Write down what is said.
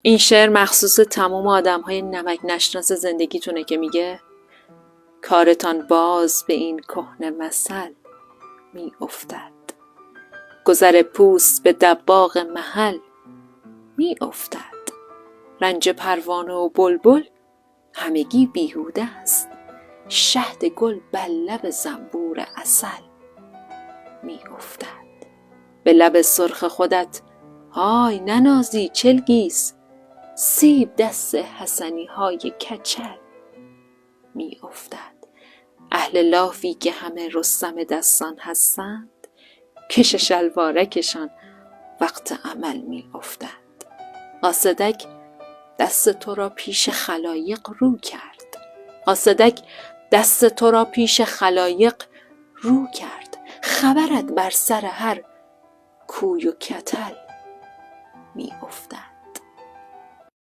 این شعر مخصوص تمام آدم‌های نمک نشناس زندگیتونه که میگه کارتان باز به این کهنه مثل می افتد. گذر پوست به دباغ محل می افتد. رنج پروانه و بلبل همگی بیهوده است. شهد گل بر لب زنبور عسل می افتد. به لب سرخ خودت های ننازی چلگیس، سیب دست حسنی های کچل می افتد. اهل لافی که همه رستم دستان هستند، کش شلوارکشان وقت عمل می افتد. قاصدک دست تو را پیش خلایق رو کرد. قاصدک دست تو را پیش خلایق رو کرد. خبرت بر سر هر کوی و کتل می افتد.